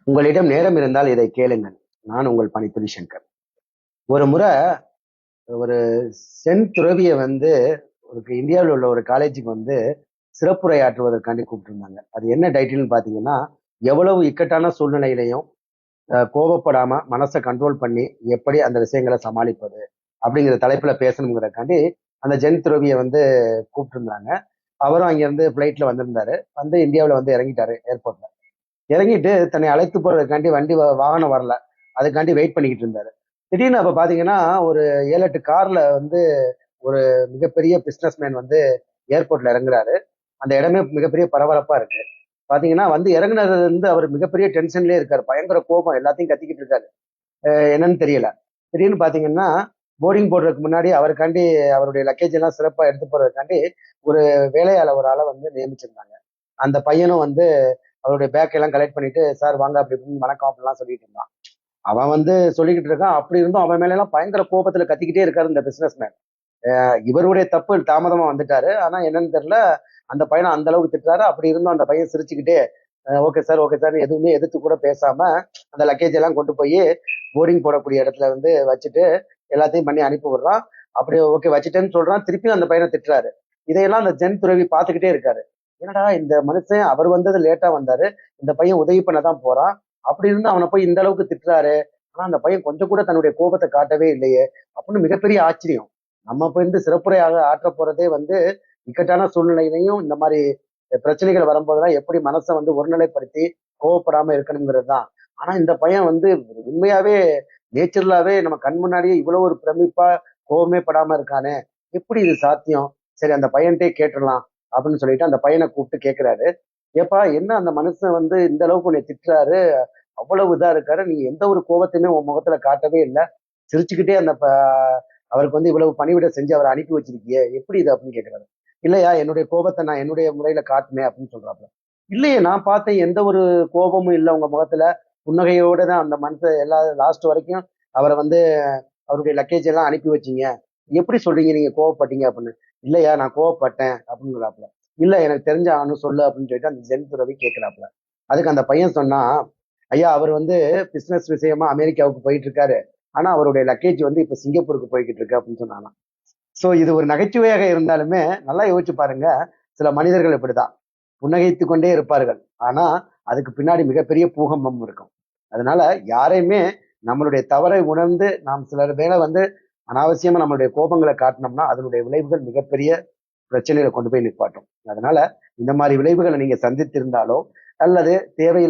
உங்களிடம் நேரம் இருந்தால் இதை கேளுங்கள். நான் உங்கள் பணித்துறை சங்கர். ஒரு முறை ஒரு சென் துறவியை வந்து இந்தியாவில் உள்ள ஒரு காலேஜுக்கு வந்து சிறப்புரையாற்றுவதற்காண்டி கூப்பிட்டுருந்தாங்க. அது என்ன டைட்டில்னு பார்த்தீங்கன்னா, எவ்வளவு இக்கட்டான சூழ்நிலையிலையும் கோபப்படாம மனசை கண்ட்ரோல் பண்ணி எப்படி அந்த விஷயங்களை சமாளிப்பது அப்படிங்கிற தலைப்புல பேசணுங்கிறக்காண்டி அந்த ஜென் துறவியை வந்து கூப்பிட்டுருந்தாங்க. அவரும் அங்கிருந்து ஃபிளைட்ல வந்திருந்தாரு. வந்து இந்தியாவில் வந்து இறங்கிட்டாரு ஏர்போர்ட்ல. இறங்கிட்டு தன்னை அழைத்து போறதுக்காண்டி வாகனம் வரல. அதுக்காண்டி வெயிட் பண்ணிக்கிட்டு இருந்தாரு. திடீர்னு அப்ப பாத்தீங்கன்னா ஒரு 7-8 கார்ல வந்து ஒரு மிகப்பெரிய பிசினஸ் மேன் வந்து ஏர்போர்ட்ல இறங்குறாரு. அந்த இடமே மிகப்பெரிய பரபரப்பா இருக்கு. பாத்தீங்கன்னா வந்து இறங்குனதுல இருந்து அவர் மிகப்பெரிய டென்ஷன்லயே இருக்காரு. பயங்கர கோபம், எல்லாத்தையும் கத்திக்கிட்டு இருக்காரு. என்னன்னு தெரியல. திடீர்னு பாத்தீங்கன்னா போர்டிங் போடுறதுக்கு முன்னாடி அவருக்காண்டி அவருடைய லக்கேஜ் எல்லாம் சிறப்பா எடுத்து போறதுக்காண்டி ஒரு வேலையாளர் ஒரு ஆளை வந்து நியமிச்சிருந்தாங்க. அந்த பையனும் வந்து அவருடைய பேக் எல்லாம் கலெக்ட் பண்ணிட்டு, சார் வாங்க அப்படி இப்படின்னு வணக்கம் அப்படிலாம் சொல்லிட்டு இருந்தான். அவன் வந்து சொல்லிக்கிட்டு இருக்கான். அப்படி இருந்தும் அவன் மேல எல்லாம் பயங்கர கோபத்துல கத்திக்கிட்டே இருக்காரு இந்த பிசினஸ் மேன். இவருடைய தப்பு, தாமதமா வந்துட்டாரு. ஆனா என்னன்னு தெரியல, அந்த பையனை அந்த அளவுக்கு திட்டுறாரு. அப்படி இருந்தும் அந்த பையன் சிரிச்சுக்கிட்டே ஓகே சார், ஓகே சார், எதுவுமே எதிர்த்து கூட பேசாம அந்த லக்கேஜ் எல்லாம் கொண்டு போய் போர்டிங் போடக்கூடிய இடத்துல வந்து வச்சுட்டு எல்லாத்தையும் பண்ணி அனுப்பி விடுறான். அப்படி ஓகே வச்சுட்டேன்னு சொல்றான். திருப்பியும் அந்த பையனை திட்டுறாரு. இதையெல்லாம் அந்த ஜென் துறவி பார்த்துக்கிட்டே இருக்காரு. என்னடா இந்த மனுஷன், அவர் வந்தது லேட்டா வந்தாரு, இந்த பையன் உதவி பண்ணதான் போறான், அப்படி இருந்து அவனை போய் இந்த அளவுக்கு திட்டுறாரு. ஆனா அந்த பையன் கொஞ்சம் கூட தன்னுடைய கோபத்தை காட்டவே இல்லையே அப்படின்னு மிகப்பெரிய ஆச்சரியம். நம்ம போய் இருந்து சிறப்புரையாக ஆற்ற போறதே வந்து இக்கட்டான சூழ்நிலையிலையும் இந்த மாதிரி பிரச்சனைகள் வரும்போதெல்லாம் எப்படி மனசை வந்து ஒருநிலைப்படுத்தி கோவப்படாம இருக்கணுங்கிறது தான். ஆனா இந்த பையன் வந்து உண்மையாவே நேச்சுரலாவே நம்ம கண் முன்னாடியே இவ்வளவு ஒரு பிரமிப்பா கோவமே படாம இருக்கானே, எப்படி இது சாத்தியம்? சரி அந்த பையன்கிட்டே கேட்டுடலாம் அப்படின்னு சொல்லிட்டு அந்த பையனை கூப்பிட்டு கேட்கிறாரு. ஏப்பா என்ன அந்த மனுஷன் வந்து இந்த அளவுக்கு உன்னை திட்டுறாரு, அவ்வளவு இதா இருக்காரு, நீ எந்த ஒரு கோபத்தையுமே உன் முகத்துல காட்டவே இல்லை, சிரிச்சுக்கிட்டே அவருக்கு வந்து இவ்வளவு பணிவிட செஞ்சு அவரை அனுப்பி வச்சிருக்கியே, எப்படி இது அப்படின்னு கேட்கிறாரு. இல்லையா என்னுடைய கோபத்தை நான் என்னுடைய முறையில காட்டினேன் அப்படின்னு சொல்றாப்புல. இல்லையே நான் பார்த்தேன் எந்த ஒரு கோபமும் இல்லை உங்க முகத்துல, புன்னகையோட தான் அந்த மனுஷன் எல்லா லாஸ்ட் வரைக்கும் அவரை வந்து அவருடைய லக்கேஜ் எல்லாம் அனுப்பி வச்சீங்க, எப்படி சொல்றீங்க நீங்க கோவப்பட்டீங்க அப்படின்னு. இல்லையா நான் கோவப்பட்டேன் அப்படிங்கிறாப்புல. இல்ல எனக்கு தெரிஞ்ச ஆனு சொல்லு அப்படின்னு சொல்லிட்டு அந்த ஜென் துறவி கேட்கிறாப்புல. அதுக்கு அந்த பையன் சொன்னா, ஐயா அவர் வந்து பிசினஸ் விஷயமா அமெரிக்காவுக்கு போயிட்டு இருக்காரு, ஆனா அவருடைய லக்கேஜ் வந்து இப்ப சிங்கப்பூருக்கு போய்கிட்டு இருக்கு அப்படின்னு சொன்னாங்க. சோ இது ஒரு நகைச்சுவையாக இருந்தாலுமே நல்லா யோசிச்சு பாருங்க. சில மனிதர்கள் இப்படிதான் புன்னகைத்து கொண்டே இருப்பார்கள். ஆனா அதுக்கு பின்னாடி மிகப்பெரிய பூகம்பம் இருக்கும். அதனால யாரையுமே நம்மளுடைய தவறை உணர்ந்து நாம் சிலர் மேல வந்து அனாவசியமா நம்மளுடைய கோபங்களை காட்டினோம்னா அதனுடைய விளைவுகள் மிகப்பெரிய பிரச்சனையில கொண்டு போய் நிப்பாட்டும். அதனால இந்த மாதிரி விளைவுகளை நீங்க சந்தித்திருந்தாலோ அல்லது தேவையில்லை